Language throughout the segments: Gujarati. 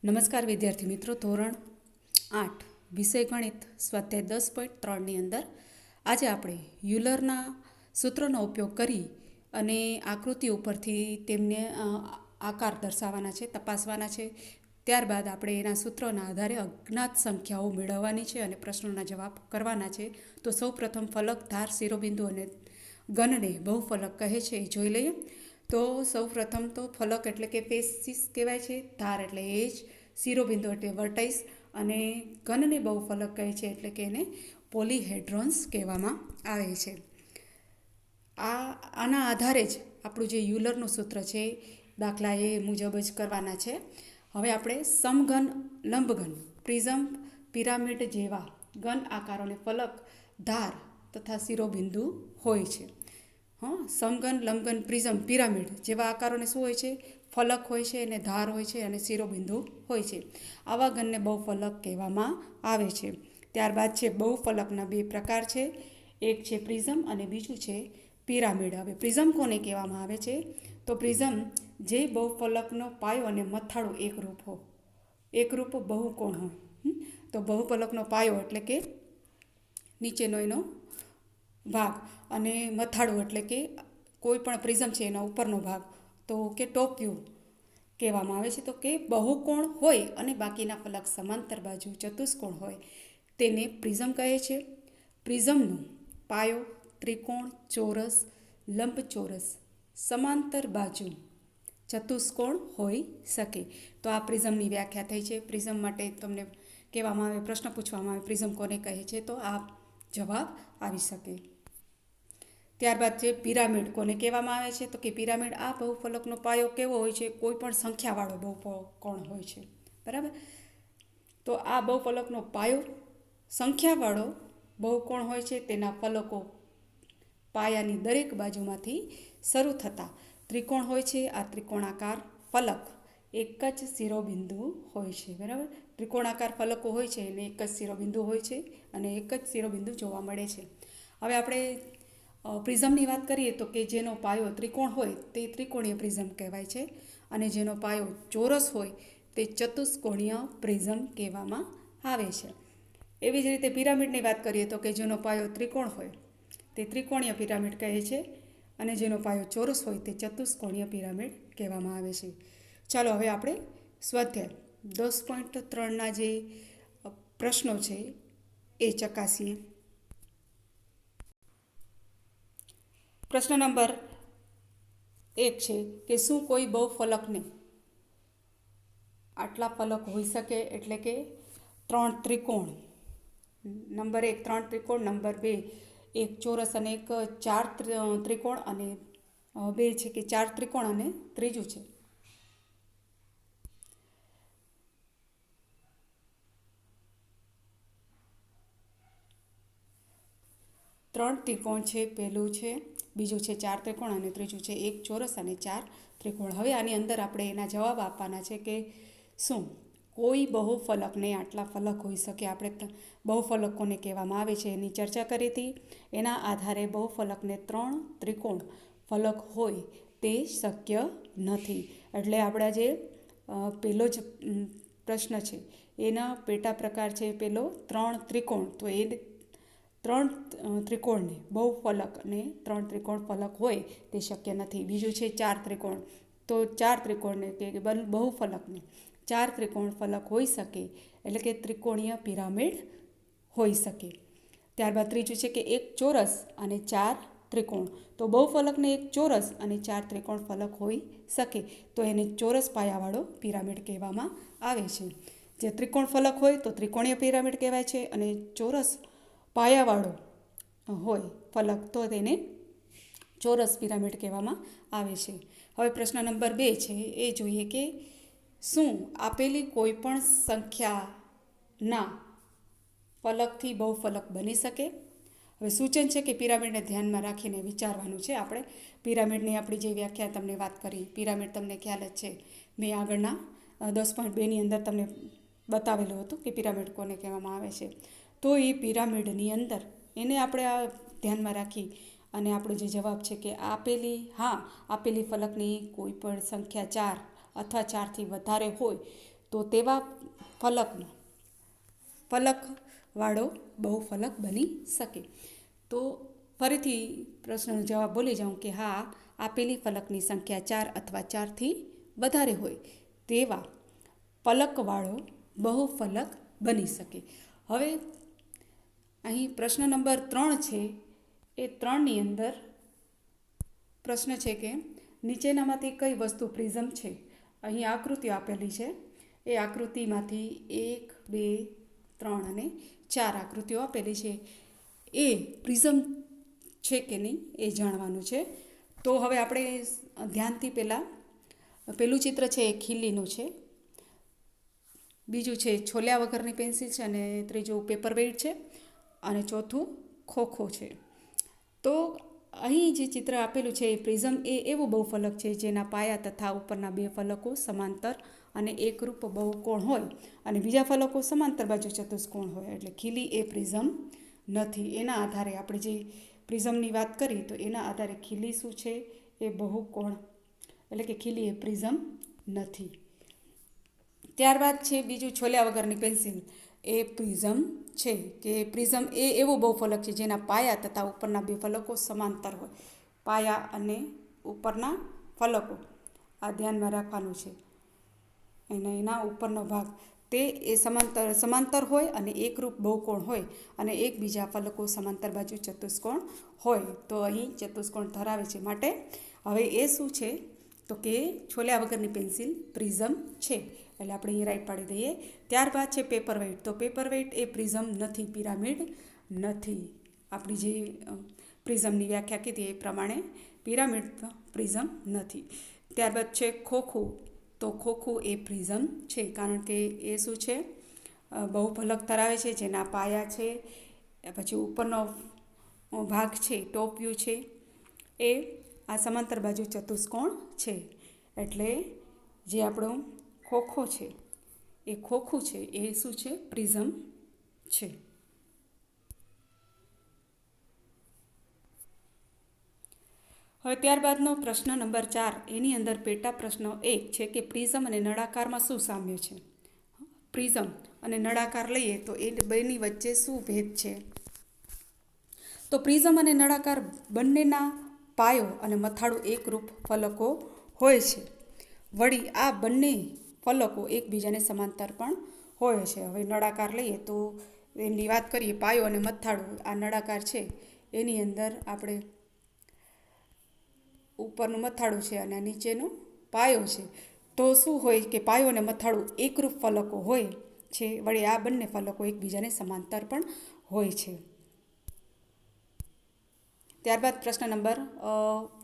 નમસ્કાર વિદ્યાર્થી મિત્રો, ધોરણ 8 વિષય ગણિત સ્વાધ્યાય 10.3ની અંદર આજે આપણે યુલરના સૂત્રોનો ઉપયોગ કરી અને આકૃતિ ઉપરથી તેમને આકાર દર્શાવવાના છે, તપાસવાના છે. ત્યારબાદ આપણે એના સૂત્રોના આધારે અજ્ઞાત સંખ્યાઓ મેળવવાની છે અને પ્રશ્નોના જવાબ કરવાના છે. તો સૌપ્રથમ ફલક, ધાર, શિરોબિંદુ અને ગણને બહુફલક કહે છે એ જોઈ લઈએ. તો સૌપ્રથમ તો ફલક એટલે કે ફેસિસ કહેવાય છે, ધાર એટલે એજ, શિરોબિંદુ એટલે વર્ટાઇસ અને ઘનને બહુફલક કહે છે એટલે કે એને પોલીહેડ્રોન્સ કહેવામાં આવે છે. આના આધારે જ આપણું જે યુલરનું સૂત્ર છે દાખલા એ મુજબ જ કરવાના છે. હવે આપણે સમઘન, લંબઘન, પ્રિઝમ, પિરામિડ જેવા ઘન આકારોને ફલક, ધાર તથા શિરોબિંદુ હોય છે. સમઘન, લંબઘન, પ્રિઝમ, પિરામિડ જેવા આકારોને શું હોય છે? ફલક હોય છે અને ધાર હોય છે અને શિરોબિંદુ હોય છે. આવા ઘનને બહુફલક કહેવામાં આવે છે. ત્યારબાદ છે બહુફલકના બે પ્રકાર છે, એક છે પ્રિઝમ અને બીજું છે પિરામિડ. હવે પ્રિઝમ કોને કહેવામાં આવે છે? તો પ્રિઝમ જે બહુફલકનો પાયો અને મથાળું એકરૂપ બહુકોણ હોય. તો બહુફલકનો પાયો એટલે કે નીચેનો એનો ભાગ અને મથાળું એટલે કે કોઈ પણ પ્રિઝમ છે એના ઉપરનો ભાગ, તો કે ટોપ વ્યૂ કહેવામાં આવે છે. તો કે બહુકોણ હોય અને બાકીના ફલક સમાંતર બાજુ ચતુષ્કોણ હોય તેને પ્રિઝમ કહે છે. પ્રિઝમનો પાયો ત્રિકોણ, ચોરસ, લંબચોરસ, સમાંતર બાજુ ચતુષ્કોણ હોઈ શકે. તો આ પ્રિઝમની વ્યાખ્યા થઈ છે. પ્રિઝમ માટે તમને કહેવામાં આવે, પ્રશ્ન પૂછવામાં આવે પ્રિઝમ કોને કહે છે, તો આ જવાબ આવી શકે. ત્યારબાદ છે પિરામિડ કોને કહેવામાં આવે છે? તો કે પિરામિડ આ બહુફલકનો પાયો કેવો હોય છે? કોઈ પણ સંખ્યાવાળો બહુકોણ હોય છે, બરાબર. તો આ બહુફલકનો પાયો સંખ્યાવાળો બહુકોણ હોય છે. તેના ફલકો પાયાની દરેક બાજુમાંથી શરૂ થતા ત્રિકોણ હોય છે. આ ત્રિકોણાકાર ફલક એક જ શિરોબિંદુ હોય છે, બરાબર. ત્રિકોણાકાર ફલકો હોય છે અને એક જ શિરોબિંદુ હોય છે અને એક જ શિરોબિંદુ જોવા મળે છે. હવે આપણે પ્રિઝમની વાત કરીએ તો કે જેનો પાયો ત્રિકોણ હોય તે ત્રિકોણીય પ્રિઝમ કહેવાય છે અને જેનો પાયો ચોરસ હોય તે ચતુષ્કોણીય પ્રિઝમ કહેવામાં આવે છે. એવી જ રીતે પિરામિડની વાત કરીએ તો કે જેનો પાયો ત્રિકોણ હોય તે ત્રિકોણીય પિરામિડ કહે છે અને જેનો પાયો ચોરસ હોય તે ચતુષ્કોણીય પિરામિડ કહેવામાં આવે છે. ચાલો હવે આપણે સ્વાધ્યાય 10.3ના જે પ્રશ્નો છે એ ચકાસીએ. પ્રશ્ન નંબર 1 છે કે શું કોઈ બહુફલકને આટલા ફલક હોઈ શકે, એટલે કે 3 ત્રિકોણ. નંબર 1 3 ત્રિકોણ, નંબર 2 એક ચોરસ અને એક 4 ત્રિકોણ અને 2 છે કે 4 ત્રિકોણ અને ત્રીજું છે 3 ત્રિકોણ છે, પહેલું છે, બીજું છે 4 ત્રિકોણ અને ત્રીજું છે એક ચોરસ અને 4 ત્રિકોણ. હવે આની અંદર આપણે એના જવાબ આપવાના છે કે શું કોઈ બહુફલકને આટલા ફલક હોઈ શકે. આપણે બહુફલકોને કહેવામાં આવે છે એની ચર્ચા કરી હતી. એના આધારે બહુફલકને 3 ત્રિકોણ ફલક હોય તે શક્ય નથી. એટલે આપણા જે પહેલો જ પ્રશ્ન છે એના પેટા પ્રકાર છે પેલો 3 ત્રિકોણ. તો એ 3 ત્રિકોણને બહુફલક અને 3 ત્રિકોણ ફલક હોય તે શક્ય નથી. બીજું છે 4 ત્રિકોણ. તો 4 ત્રિકોણને કે બહુફલકને 4 ત્રિકોણ ફલક હોઈ શકે, એટલે કે ત્રિકોણીય પિરામિડ હોઈ શકે. ત્યારબાદ ત્રીજું છે કે એક ચોરસ અને 4 ત્રિકોણ. તો બહુફલકને એક ચોરસ અને 4 ત્રિકોણ ફલક હોઈ શકે તો એને ચોરસ પાયાવાળો પિરામિડ કહેવામાં આવે છે. જે ત્રિકોણ ફલક હોય તો ત્રિકોણીય પિરામિડ કહેવાય છે અને ચોરસ પાયાવાળો હોય ફલક તો તેને ચોરસ પિરામિડ કહેવામાં આવે છે. હવે પ્રશ્ન નંબર 2 છે એ જોઈએ કે શું આપેલી કોઈ પણ સંખ્યાના ફલકથી બહુફલક બની શકે. હવે સૂચન છે કે પિરામિડને ધ્યાનમાં રાખીને વિચારવાનું છે. આપણે પિરામિડની આપણી જે વ્યાખ્યા તમને વાત કરી, પિરામિડ તમને ખ્યાલ જ છે, મેં આગળના 10.2ની અંદર તમને બતાવેલું હતું કે પિરામિડ કોને કહેવામાં આવે છે. તો એ પિરામિડની અંદર એને આપણે આ ધ્યાનમાં રાખી અને આપણો જે જવાબ છે કે આપેલી ફલકની કોઈ પણ સંખ્યા 4 અથવા 4થી વધારે હોય તો તેવા ફલકવાળો બહુફલક બની શકે. તો ફરીથી પ્રશ્નનો જવાબ બોલી જાઉં કે હા, આપેલી ફલકની સંખ્યા 4 અથવા 4થી વધારે હોય તેવા ફલકવાળો બહુફલક બની શકે. હવે અહીં પ્રશ્ન નંબર 3 છે. એ 3ની અંદર પ્રશ્ન છે કે નીચેનામાંથી કઈ વસ્તુ પ્રિઝમ છે. અહીં આકૃતિઓ આપેલી છે. એ આકૃતિમાંથી 1, 2, 3 અને 4 આકૃતિઓ આપેલી છે. એ પ્રિઝમ છે કે નહીં એ જાણવાનું છે. તો હવે આપણે ધ્યાનથી પહેલું ચિત્ર છે એ ખીલીનું છે, બીજું છે છોલ્યા વગરની પેન્સિલ છે, અને ત્રીજું પેપરવેઇટ છે, અને ચોથું ખોખો છે. તો અહીં જે ચિત્ર આપેલું છે એ પ્રિઝમ એ એવું બહુફલક છે જેના પાયા તથા ઉપરના બે ફલકો સમાંતર અને એકરૂપ બહુકોણ હોય અને બીજા ફલકો સમાંતર બાજુ ચતુષ્કોણ હોય. એટલે ખીલી એ પ્રિઝમ નથી. એના આધારે આપણે જે પ્રિઝમની વાત કરી તો એના આધારે ખીલી શું છે એ બહુકોણ, એટલે કે ખીલી એ પ્રિઝમ નથી. ત્યારબાદ છે બીજું છોલ્યા વગરની પેન્સિલ. એ પ્રિઝમ છે કે પ્રિઝમ એ એવું બહુફલક છે જેના પાયા તથા ઉપરના બે ફલકો સમાંતર હોય. પાયા અને ઉપરના ફલકો આ ધ્યાનમાં રાખવાનું છે. અને એના ઉપરનો ભાગ તે એ સમાંતર હોય અને એકરૂપ બહુકોણ હોય અને એકબીજા ફલકો સમાંતર બાજુ ચતુષ્કોણ હોય. તો અહીં ચતુષ્કોણ ધરાવે છે. માટે હવે એ શું છે તો કે છોલ્યા વગરની પેન્સિલ પ્રિઝમ છે. એટલે આપણે અહીં રાઈટ પાડી દઈએ. ત્યારબાદ છે પેપરવેઇટ. તો પેપરવેઇટ એ પ્રિઝમ નથી, પિરામિડ નથી. આપણી જે પ્રિઝમની વ્યાખ્યા કીધી એ પ્રમાણે પિરામિડ પ્રિઝમ નથી. ત્યારબાદ છે ખોખું. તો ખોખું એ પ્રિઝમ છે, કારણ કે એ શું છે બહુફલક ધરાવે છે જેના પાયા છે, પછી ઉપરનો ભાગ છે ટોપ વ્યૂ છે એ આ સમાંતર બાજુ ચતુષ્કોણ છે. એટલે જે આપણો ખોખો છે એ ખોખું છે એ શું છે પ્રિઝમ છે. હવે ત્યારબાદનો પ્રશ્ન નંબર 4. એની અંદર પેટા પ્રશ્ન 1 છે કે પ્રિઝમ અને નળાકારમાં શું સામ્ય છે. પ્રિઝમ અને નળાકાર લઈએ તો એ બેની વચ્ચે શું ભેદ છે. તો પ્રિઝમ અને નળાકાર બંનેના પાયો અને મથાળું એકરૂપ ફલકો હોય છે. વળી આ બંને ફલકો એકબીજાને સમાંતર પણ હોય છે. હવે નળાકાર લઈએ તો એની વાત કરીએ, પાયો અને મથાળું. આ નળાકાર છે એની અંદર આપણે ઉપરનું મથાળું છે અને નીચેનો પાયો છે. તો શું હોય કે પાયો અને મથાળું એકરૂપ ફલકો હોય છે. વળી આ બંને ફલકો એકબીજાને સમાંતર પણ હોય છે. ત્યારબાદ પ્રશ્ન નંબર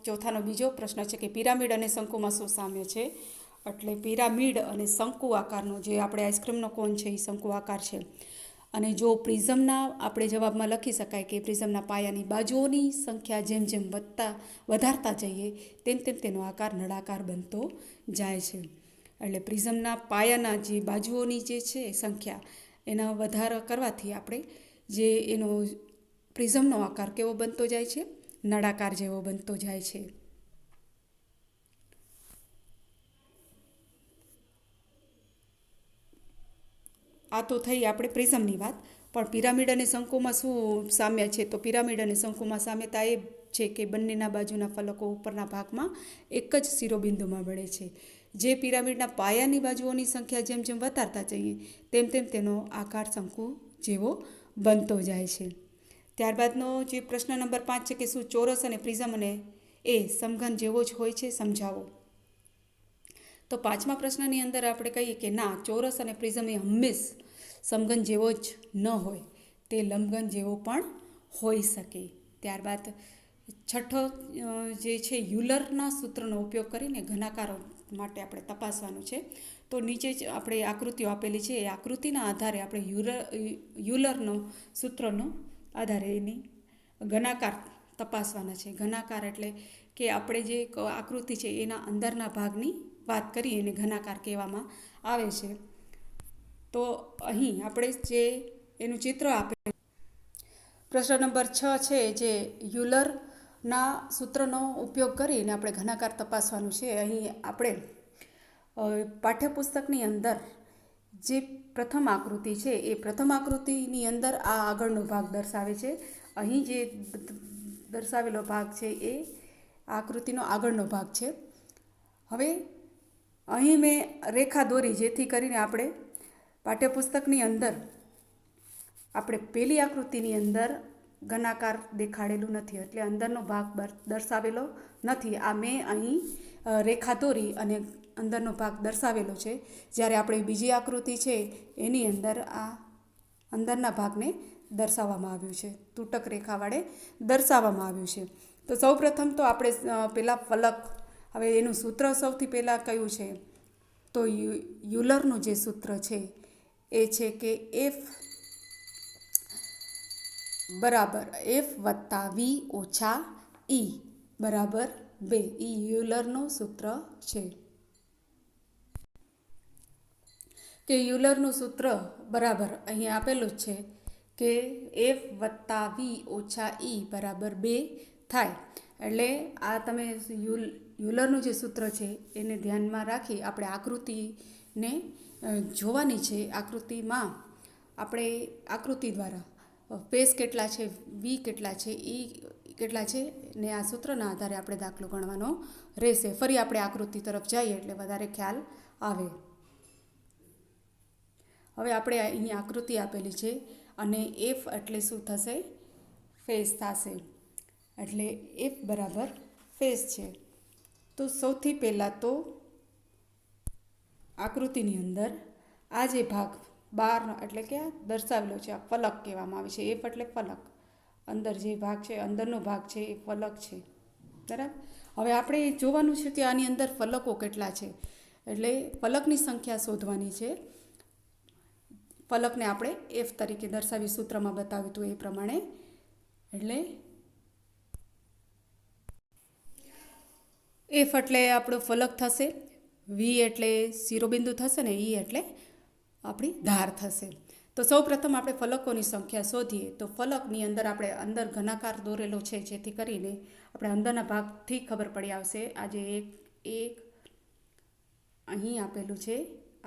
4 બીજો પ્રશ્ન છે કે પિરામિડ અને શંકુમાં શું સામ્ય છે. એટલે પિરામિડ અને શંકુ આકારનો જે આપણે આઈસ્ક્રીમનો કોન છે એ શંકુ આકાર છે. અને જો પ્રિઝમના આપણે જવાબમાં લખી શકાય કે પ્રિઝમના પાયાની બાજુઓની સંખ્યા જેમ જેમ વધારતા જઈએ તેમ તેમ તેનો આકાર નળાકાર બનતો જાય છે. એટલે પ્રિઝમના પાયાના જે બાજુઓની જે છે સંખ્યા એના વધારો કરવાથી આપણે જે એનો પ્રિઝમનો આકાર કેવો બનતો જાય છે, નળાકાર જેવો બનતો જાય છે. આ તો થઈ આપણે પ્રિઝમની વાત. પણ પિરામિડ અને શંકુમાં શું સામ્ય છે. તો પિરામિડ અને શંકુમાં સામ્યતા એ છે કે બંનેના બાજુના ફલકો ઉપરના ભાગમાં એક જ શિરોબિંદુમાં મળે છે. જે પિરામિડના પાયાની બાજુઓની સંખ્યા જેમ જેમ વધારતા જઈએ તેમ તેમ તેનો આકાર શંકુ જેવો બનતો જાય છે. ત્યારબાદનો જે પ્રશ્ન નંબર 5 છે કે શું ચોરસ અને પ્રિઝમ અને એ સમઘન જેવો જ હોય છે, સમજાવો. તો 5મા પ્રશ્નની અંદર આપણે કહીએ કે ના, ચોરસ અને પ્રિઝમ એ હંમેશ સમઘન જેવો જ ન હોય, તે લંબઘન જેવો પણ હોઈ શકે. ત્યારબાદ 6 જે છે યુલરના સૂત્રનો ઉપયોગ કરીને ઘનાકારો માટે આપણે તપાસવાનું છે. તો નીચે જ આપણે આકૃતિઓ આપેલી છે. એ આકૃતિના આધારે આપણે યુલરનો સૂત્રનો આધારે એની ઘનાકાર તપાસવાના છે. ઘનાકાર એટલે કે આપણે જે આકૃતિ છે એના અંદરના ભાગની વાત કરીએ એને ઘનાકાર કહેવામાં આવે છે. તો અહીં આપણે જે એનું ચિત્ર આપેલું પ્રશ્ન નંબર 6 છે જે યુલરના સૂત્રનો ઉપયોગ કરીને આપણે ઘનાકાર તપાસવાનું છે. અહીં આપણે પાઠ્યપુસ્તકની અંદર જે પ્રથમ આકૃતિ છે એ પ્રથમ આકૃતિની અંદર આ આગળનો ભાગ દર્શાવે છે. અહીં જે દર્શાવેલો ભાગ છે એ આકૃતિનો આગળનો ભાગ છે. હવે અહીં મેં રેખા દોરી જેથી કરીને આપણે પાઠ્યપુસ્તકની અંદર આપણે પહેલી આકૃતિની અંદર ઘનાકાર દેખાડેલું નથી, એટલે અંદરનો ભાગ દર્શાવેલો નથી. આ મેં અહીં રેખા દોરી અને અંદરનો ભાગ દર્શાવેલો છે. જ્યારે આપણે બીજી આકૃતિ છે એની અંદર આ અંદરના ભાગને દર્શાવવામાં આવ્યું છે, તૂટક રેખા વડે દર્શાવવામાં આવ્યું છે. તો સૌપ્રથમ તો આપણે પહેલાં ફલક, હવે એનું સૂત્ર સૌથી પહેલાં કયું છે તો યુલરનું જે સૂત્ર છે એ છે કે એફ બરાબર એફ વત્તા વી ઓછા ઈ બરાબર 2. એ યુલરનું સૂત્ર છે કે યુલરનું સૂત્ર બરાબર અહીં આપેલું જ છે કે એફ વત્તા વી ઓછા ઈ બરાબર 2 થાય. એટલે આ તમે યુલરનું જે સૂત્ર છે એને ધ્યાનમાં રાખી આપણે આકૃતિને જોવાની છે. આકૃતિમાં આપણે આકૃતિ દ્વારા પેસ કેટલા છે, વી કેટલા છે, ઈ કેટલા છે ને આ સૂત્રના આધારે આપણે દાખલો ગણવાનો રહેશે. ફરી આપણે આકૃતિ તરફ જઈએ એટલે વધારે ખ્યાલ આવે. હવે આપણે અહીં આકૃતિ આપેલી છે અને એફ એટલે શું થશે, ફેસ થશે. એટલે એફ બરાબર ફેસ છે. તો સૌથી પહેલાં તો આકૃતિની અંદર આ જે ભાગ બહારનો એટલે કે આ દર્શાવેલો છે આ ફલક કહેવામાં આવે છે. એફ એટલે ફલક, અંદર જે ભાગ છે અંદરનો ભાગ છે એ ફલક છે. બરાબર. હવે આપણે જોવાનું છે કે આની અંદર ફલકો કેટલા છે, એટલે ફલકની સંખ્યા શોધવાની છે. ફલકને આપણે એફ તરીકે દર્શાવી સૂત્રમાં બતાવ્યું હતું એ પ્રમાણે. એટલે એફ એટલે આપણો ફલક થશે, વી એટલે શિરોબિંદુ થશે ને ઈ એટલે આપણી ધાર થશે. તો સૌ પ્રથમ આપણે ફલકોની સંખ્યા શોધીએ. તો ફલકની અંદર આપણે અંદર ઘનાકાર દોરેલો છે જેથી કરીને આપણે અંદરના ભાગથી ખબર પડી આવશે. આ જે એક અહીં આપેલું છે,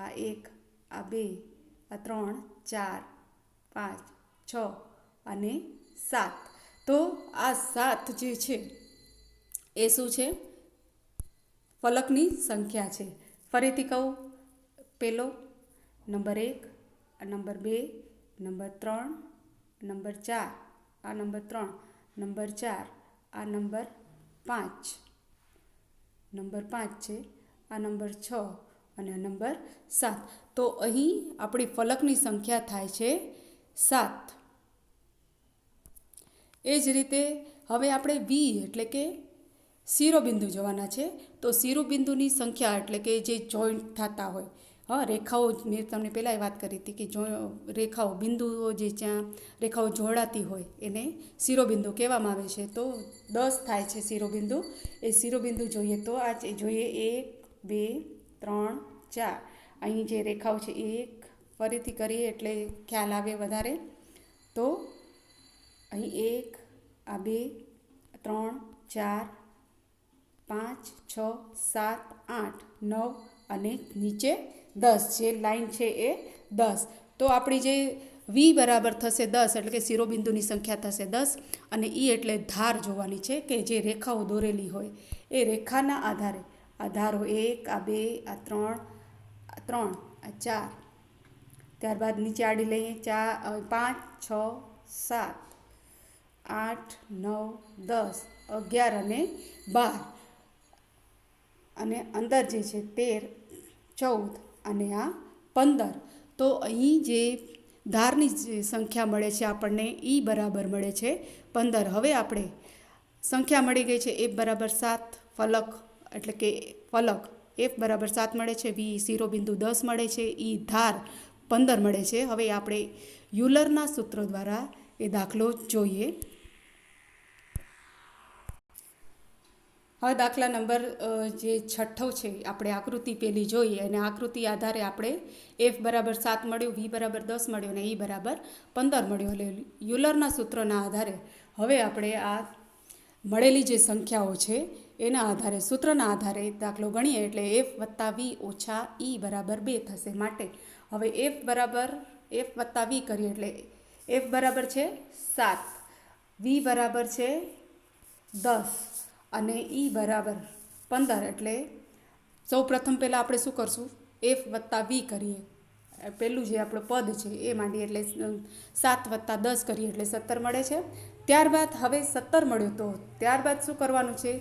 આ 1, આ 2, આ 3, 4, 5, 6 અને 7. તો આ 7 જે છે એ શું છે, ફલકની સંખ્યા છે. ફરીથી કહું, પહેલો નંબર 1, આ નંબર 2, નંબર 3, નંબર 4, આ નંબર 3, નંબર 4, આ નંબર 5, નંબર 5 છે, આ નંબર 6 અને આ નંબર 7. તો અહીં આપણી ફલકની સંખ્યા થાય છે 7. એ જ રીતે હવે આપણે વી એટલે કે શિરોબિંદુ જોવાના છે. તો શિરોબિંદુની સંખ્યા એટલે કે જે જોઈન્ટ થતા હોય, રેખાઓ, મેં તમને પહેલાં વાત કરી હતી કે રેખાઓ, બિંદુઓ જે જ્યાં રેખાઓ જોડાતી હોય એને શિરોબિંદુ કહેવામાં આવે છે. તો 10 થાય છે શિરોબિંદુ. એ શિરોબિંદુ જોઈએ તો આ જોઈએ 1, 2, 3, 4. અહીં જે રેખાઓ છે 1, ફરીથી કરીએ એટલે ખ્યાલ આવે વધારે. તો અહીં 1, આ 2, 3, 4, 5, 6, 7, 8, 9 અને નીચે 10. જે લાઈન છે એ 10. તો આપણી જે વી બરાબર થશે 10 એટલે કે શિરોબિંદુની સંખ્યા થશે 10 અને ઈ એટલે ધાર જોવાની છે કે જે રેખાઓ દોરેલી હોય એ રેખાના આધારે આ ધારો 1, આ 2, આ 3, આ 3, આ 4, ત્યારબાદ નીચે આડી લઈએ 4, 5, 6, 7, 8, 9, 10, 11 અને 12 અને અંદર જે છે 13, 14 અને આ 15. તો અહીં જે ધારની જે સંખ્યા મળે છે આપણને એ બરાબર મળે છે 15. હવે આપણે સંખ્યા મળી ગઈ છે એફ બરાબર 7, ફલક એટલે કે ફલક એફ બરાબર 7 મળે છે, વી શિરોબિંદુ 10 મળે છે, ઈ ધાર 15 મળે છે. હવે આપણે યુલરના સૂત્ર દ્વારા એ દાખલો જોઈએ. હવે દાખલા નંબર જે 6 છે, આપણે આકૃતિ પેલી જોઈએ અને આકૃતિ આધારે આપણે એફ બરાબર 7 મળ્યું, વી બરાબર 10 મળ્યું અને ઈ બરાબર 15 મળ્યું. એટલે યુલરના સૂત્રના આધારે હવે આપણે આ મળેલી જે સંખ્યાઓ છે એના આધારે સૂત્રના આધારે દાખલો ગણીએ એટલે એફ વત્તા વી ઓછા ઈ બરાબર 2 થશે. માટે હવે એફ વત્તા વી કરીએ એટલે એફ બરાબર છે 7, વી બરાબર છે 10 અને ઈ બરાબર 15. એટલે સૌ પ્રથમ પહેલાં આપણે શું કરશું, એફ વત્તા વી કરીએ, પહેલું જે આપણું પદ છે એ માંડીએ એટલે 7 વત્તા 10 કરીએ એટલે 17 મળે છે. ત્યારબાદ હવે 17 મળ્યું તો ત્યારબાદ શું કરવાનું છે,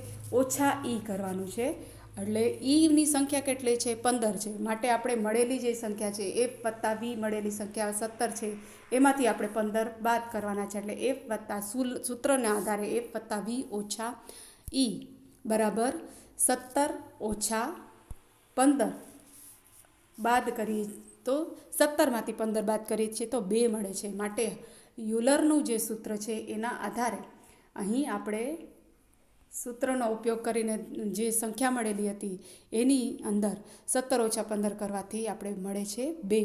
ઓછા ઈ કરવાનું છે. એટલે ઈની સંખ્યા કેટલી છે, 15 છે. માટે આપણે મળેલી જે સંખ્યા છે એફ વત્તા વી મળેલી સંખ્યા 17 છે, એમાંથી આપણે 15 બાદ કરવાના છે. એટલે એફ વત્તા સૂત્રના આધારે એફ વત્તા વી ઓછા ઈ બરાબર 17 ઓછા 15 બાદ કરીએ તો 17માંથી 15 બાદ કરીએ છીએ તો 2 મળે છે. માટે યુલરનું જે સૂત્ર છે એના આધારે અહીં આપણે સૂત્રનો ઉપયોગ કરીને જે સંખ્યા મળેલી હતી એની અંદર 17 ઓછા 15 કરવાથી આપણે મળે છે 2.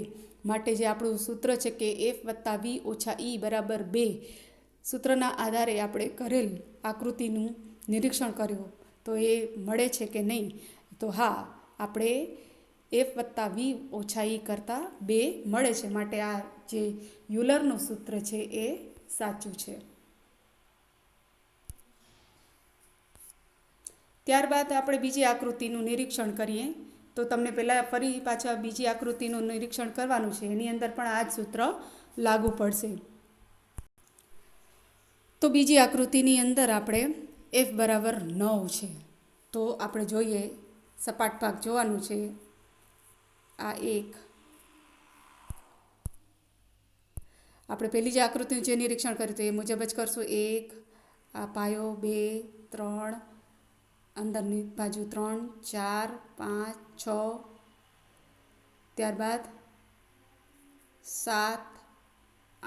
માટે જે આપણું સૂત્ર છે કે એફ વત્તા વી ઓછા ઈ બરાબર 2, સૂત્રના આધારે આપણે કરેલ આકૃતિનું નિરીક્ષણ કર્યું તો એ મળે છે કે નહીં, તો હા, આપણે એફ વત્તા વી ઓછા ઈ કરતાં 2 મળે છે. માટે આ જે યુલરનું સૂત્ર છે એ સાચું છે. ત્યારબાદ આપણે બીજી આકૃતિનું નિરીક્ષણ કરીએ તો તમને પહેલાં ફરી પાછા બીજી આકૃતિનું નિરીક્ષણ કરવાનું છે. એની અંદર પણ આ જ સૂત્ર લાગુ પડશે. તો બીજી આકૃતિની અંદર આપણે એફ બરાબર 9 છે. તો આપણે જોઈએ, સપાટ ભાગ જોવાનું છે. આ એક આપણે પહેલી જે આકૃતિનું જે નિરીક્ષણ કર્યું હતું એ મુજબ જ કરશું. 1 આ પાયો, 2 3 અંદરની બાજુ 3 4 5 6, ત્યારબાદ 7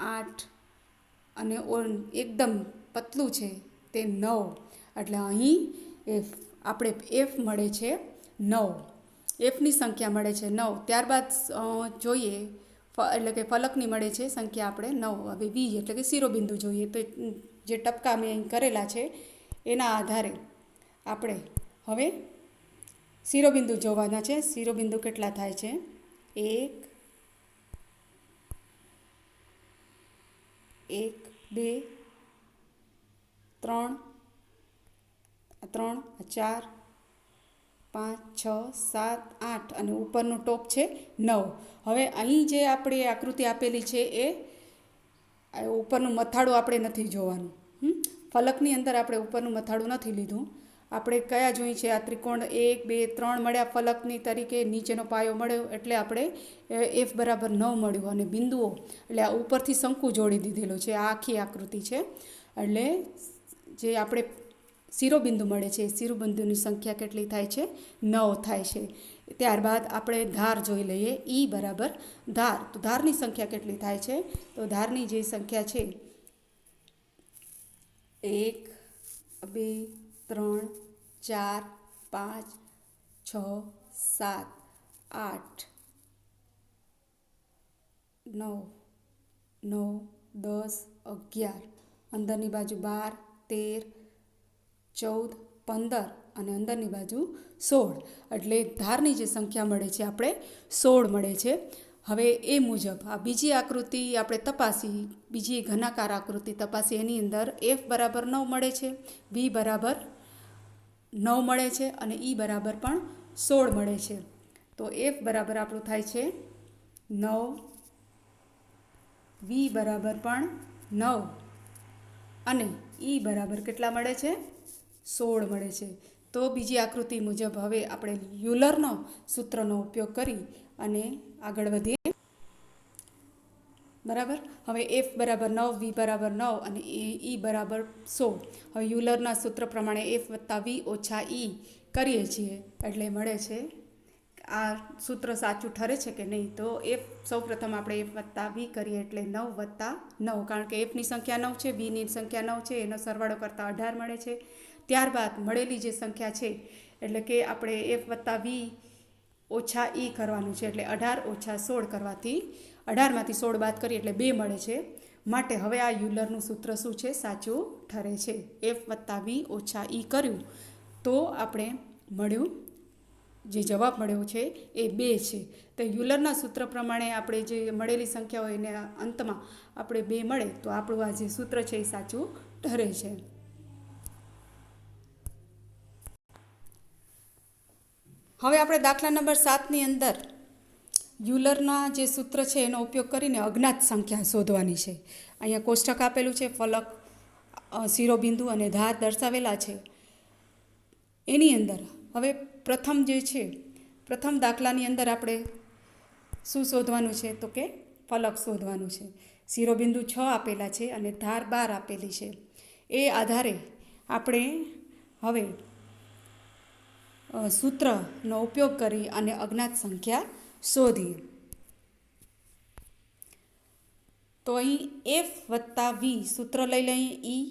8 અને એકદમ પતલું છે તે 9. એટલે અહીં આપણે એફ મળે છે 9, એફની સંખ્યા મળે છે 9. ત્યારબાદ જોઈએ એટલે કે ફલકની મળે છે સંખ્યા આપણે 9. હવે વી એટલે કે શિરોબિંદુ જોઈએ તો જે ટપકા મેં અહીં કરેલા છે એના આધારે આપણે હવે શિરોબિંદુ જોવાના છે. શિરોબિંદુ કેટલા થાય છે, 1 2 3 4 5 6 7 8 અને ઉપરનું ટોપ છે 9. હવે અહીં જે આપણે આકૃતિ આપેલી છે એ ઉપરનું મથાળું આપણે નથી જોવાનું. ફલકની અંદર આપણે ઉપરનું મથાળું નથી લીધું. આપણે કયા જોઈએ છે, આ ત્રિકોણ 1 2 3 મળ્યા ફલકની તરીકે, નીચેનો પાયો મળ્યો એટલે આપણે એફ બરાબર 9 મળ્યું. અને બિંદુઓ એટલે આ ઉપરથી શંકુ જોડી દીધેલો છે, આ આખી આકૃતિ છે. એટલે જે આપણે શિરોબિંદુ મળે છે, શિરોબિંદુની સંખ્યા કેટલી થાય છે, 9 થાય છે. ત્યારબાદ આપણે ધાર જોઈ લઈએ, ઈ બરાબર ધાર. તો ધારની સંખ્યા કેટલી થાય છે, તો ધારની જે સંખ્યા છે 1 2 3 4 5 6 7 8 9 9 10 11, અંદરની બાજુ 12 13 14 15 અને અંદરની બાજુ 16. એટલે ધારની જે સંખ્યા મળે છે આપણે 16 મળે છે. હવે એ મુજબ આ બીજી આકૃતિ આપણે તપાસી, બીજી ઘનાકાર આકૃતિ તપાસી, એની અંદર એફ બરાબર 9 મળે છે, વી બરાબર 9 મળે છે અને ઈ બરાબર પણ 16 મળે છે. તો એફ બરાબર આપણું થાય છે 9, વી બરાબર પણ 9 અને ઈ બરાબર કેટલા મળે છે, 16 મળે છે. તો બીજી આકૃતિ મુજબ હવે આપણે યુલરનો સૂત્રનો ઉપયોગ કરી અને આગળ વધીએ. બરાબર. હવે એફ બરાબર 9, વી બરાબર 9 અને ઈ બરાબર 16. હવે યુલરના સૂત્ર પ્રમાણે એફ વત્તા વી ઓછા ઈ કરીએ છીએ એટલે મળે છે, આ સૂત્ર સાચું ઠરે છે કે નહીં. તો એફ સૌપ્રથમ આપણે એફ વત્તા વી કરીએ એટલે 9 વત્તા 9, કારણ કે એફની સંખ્યા 9 છે, વીની સંખ્યા 9 છે, એનો સરવાળો કરતાં 18 મળે છે. ત્યારબાદ મળેલી જે સંખ્યા છે એટલે કે આપણે એફ વત્તા વી ઓછા ઈ કરવાનું છે એટલે 18 ઓછા 16 કરવાથી 18માંથી 16 બાદ કરીએ એટલે 2 મળે છે. માટે હવે આ યુલરનું સૂત્ર શું છે, સાચું ઠરે છે. એફ વત્તા વી ઓછા ઈ કર્યું તો આપણે મળ્યું જે જવાબ મળ્યો છે એ 2 છે. તો યુલરના સૂત્ર પ્રમાણે આપણે જે મળેલી સંખ્યા હોય એને અંતમાં આપણે 2 મળે તો આપણું આ જે સૂત્ર છે એ સાચું ઠરે છે. હવે આપણે દાખલા નંબર 7ની અંદર યુલરના જે સૂત્ર છે એનો ઉપયોગ કરીને અજ્ઞાત સંખ્યા શોધવાની છે. અહીંયા કોષ્ટક આપેલું છે, ફલક, શિરોબિંદુ અને ધાર દર્શાવેલા છે. એની અંદર હવે પ્રથમ દાખલાની અંદર આપણે શું શોધવાનું છે તો કે ફલક શોધવાનું છે. શિરોબિંદુ 6 આપેલા છે અને ધાર 12 આપેલી છે. એ આધારે આપણે હવે સૂત્રનો ઉપયોગ કરી અને અજ્ઞાત સંખ્યા શોધીએ. તો અહીં એફ વત્તા વી સૂત્ર લઈ લઈએ. ઈ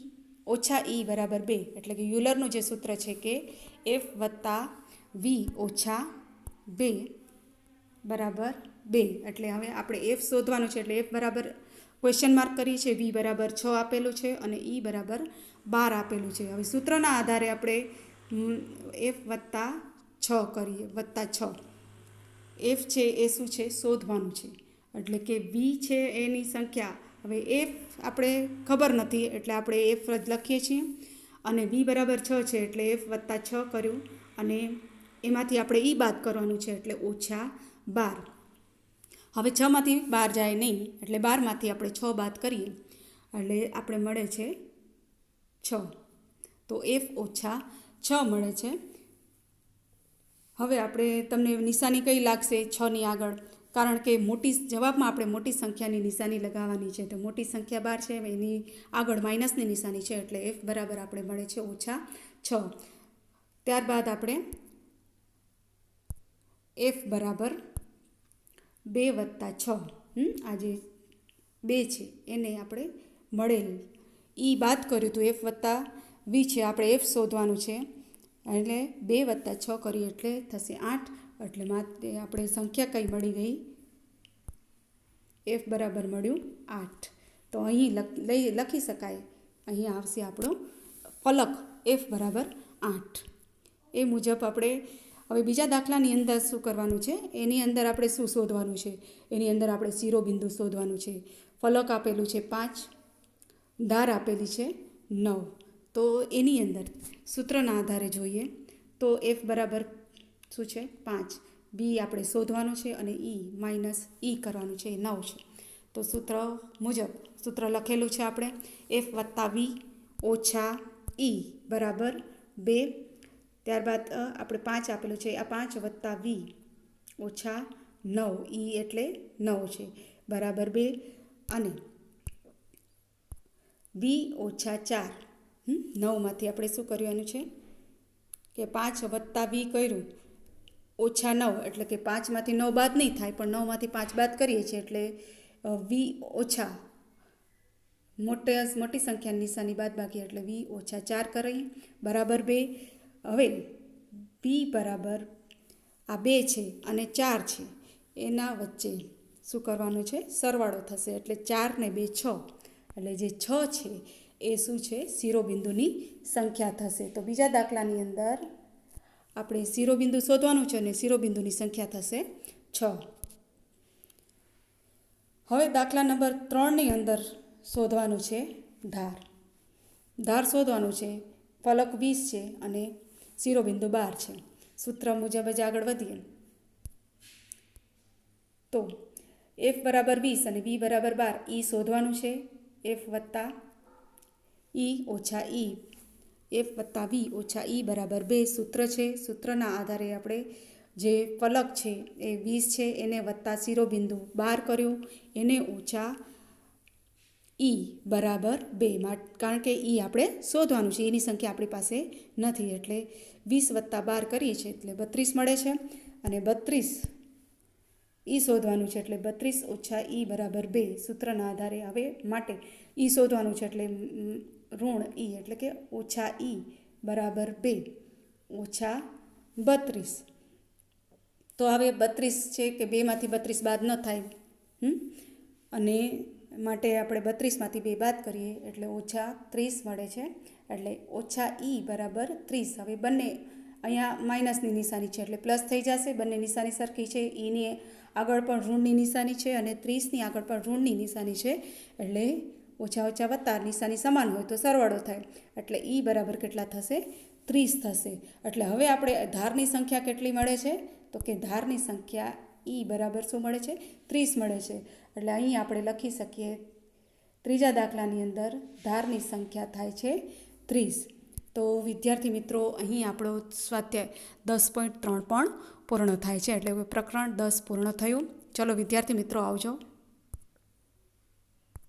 ઓછા ઈ બરાબર 2, એટલે કે યુલરનું જે સૂત્ર છે કે એફ વત્તા વી ઓછા 2 બરાબર 2. એટલે હવે આપણે એફ શોધવાનું છે, એટલે એફ બરાબર ક્વેશ્ચન માર્ક કરીએ છીએ, વી બરાબર 6 આપેલું છે અને ઈ બરાબર 12 આપેલું છે. હવે સૂત્રના આધારે આપણે એફ વત્તા 6 કરીએ, વત્તા 6. એફ છે એ શું છે શોધવાનું છે, એટલે કે વી છે એની સંખ્યા. હવે એફ આપણે ખબર નથી એટલે આપણે એફ જ લખીએ છીએ અને વી બરાબર 6 છે એટલે એફ વત્તા 6 કર્યું અને એમાંથી આપણે ઈ બાદ કરવાનું છે એટલે ઓછા 12. હવે 6માંથી 12 જાય નહીં એટલે 12માંથી આપણે 6 બાદ કરીએ એટલે આપણે મળે છે 6. તો એફ ઓછા 6 મળે છે. હવે આપણે તમને નિશાની કઈ લાગશે 6ની આગળ, કારણ કે જવાબમાં આપણે મોટી સંખ્યાની નિશાની લગાવવાની છે. તો મોટી સંખ્યા 12 છે, એની આગળ માઇનસની નિશાની છે એટલે એફ બરાબર આપણે મળે છે ઓછા 6. ત્યારબાદ આપણે એફ બરાબર 2 વત્તા 6, આ જે 2 છે એને આપણે મળેલ ઈ બાદ કર્યું હતું. એફ વત્તા વી છે, આપણે એફ શોધવાનું છે એટલે 2 વત્તા 6 કરીએ એટલે થશે 8. એટલે માત્ર આપણે સંખ્યા કઈ મળી ગઈ, એફ બરાબર મળ્યું 8. તો અહીં લખી શકાય, અહીં આવશે આપણો ફલક એફ બરાબર 8. એ મુજબ આપણે હવે બીજા દાખલાની અંદર શું કરવાનું છે, એની અંદર આપણે શું શોધવાનું છે, એની અંદર આપણે શિરોબિંદુ શોધવાનું છે. ફલક આપેલું છે 5, ધાર આપેલી છે 9. તો એની અંદર સૂત્રના આધારે જોઈએ તો એફ બરાબર શું છે 5, બી આપણે શોધવાનું છે અને ઈ માઇનસ ઈ કરવાનું છે, એ 9 છે. તો સૂત્ર મુજબ સૂત્ર લખેલું છે આપણે એફ વત્તા વી ઓછા ઈ બરાબર 2. ત્યારબાદ આપણે 5 આપેલું છે, આ 5 વત્તા વી ઓછા 9, ઈ એટલે 9 છે બરાબર 2. અને વી ઓછા 4, 9માંથી આપણે શું કરવાનું છે કે 5 વત્તા વી કર્યું ઓછા 9, એટલે કે 5માંથી 9 બાદ નહીં થાય પણ 9માંથી 5 બાદ કરીએ છીએ એટલે વી ઓછા મોટી સંખ્યાની નિશાની બાદ બાકી એટલે વી ઓછા 4 કરીએ બરાબર 2. હવે વી બરાબર આ 2 છે અને 4 છે, એના વચ્ચે શું કરવાનું છે સરવાળો થશે એટલે 4 ને 2 6, એટલે જે 6 છે એ શું છે શિરોબિંદુની સંખ્યા થશે. તો બીજા દાખલાની અંદર આપણે શિરોબિંદુ શોધવાનું છે અને શિરોબિંદુની સંખ્યા થશે 6. હવે દાખલા નંબર 3ની અંદર શોધવાનું છે ધાર શોધવાનું છે. ફલક 20 છે અને શિરોબિંદુ 12 છે. સૂત્ર મુજબ જ આગળ વધીએ તો એફ બરાબર 20 અને વી બરાબર 12, ઈ શોધવાનું છે. એફ વત્તા ઈ ઓછા ઈ, એફ વત્તા વી ઓછા ઈ બરાબર 2 સૂત્ર છે. સૂત્રના આધારે આપણે જે ફલક છે એ 20 છે એને વત્તા શિરોબિંદુ 12 કર્યું, એને ઓછા ઈ બરાબર 2, કારણ કે ઈ આપણે શોધવાનું છે, એની સંખ્યા આપણી પાસે નથી એટલે 20 વત્તા 12 કરીએ છીએ એટલે 32 મળે છે. અને 32 ઈ શોધવાનું છે એટલે 32 ઓછા ઈ બરાબર 2 સૂત્રના આધારે હવે માટે ઈ શોધવાનું છે એટલે ઋણ ઈ એટલે કે ઓછા ઈ બરાબર 2 ઓછા 32. તો હવે 32 છે કે 2માંથી 32 બાદ ન થાય, અને માટે આપણે 32માંથી 2 બાદ કરીએ એટલે ઓછા 30 મળે છે. એટલે ઓછા ઈ બરાબર 30. હવે બંને અહીંયા માઇનસની નિશાની છે એટલે પ્લસ થઈ જશે. બંને નિશાની સરખી છે. ઈની આગળ પણ ઋણની નિશાની છે અને 30ની આગળ પણ ઋણની નિશાની છે. એટલે ઓછા ઓછા વત્તા નિશાની સમાન હોય તો સરવાળો થાય. એટલે ઈ બરાબર કેટલા થશે? 30 થશે. એટલે હવે આપણે ધારની સંખ્યા કેટલી મળે છે? તો કે ધારની સંખ્યા ઈ બરાબર શું મળે છે? 30 મળે છે. એટલે અહીં આપણે લખી શકીએ ત્રીજા દાખલાની અંદર ધારની સંખ્યા થાય છે 30. તો વિદ્યાર્થી મિત્રો, અહીં આપણો સ્વાધ્યાય 10.3 પણ પૂર્ણ થાય છે. એટલે પ્રકરણ 10 પૂર્ણ થયું. ચલો વિદ્યાર્થી મિત્રો, આવજો.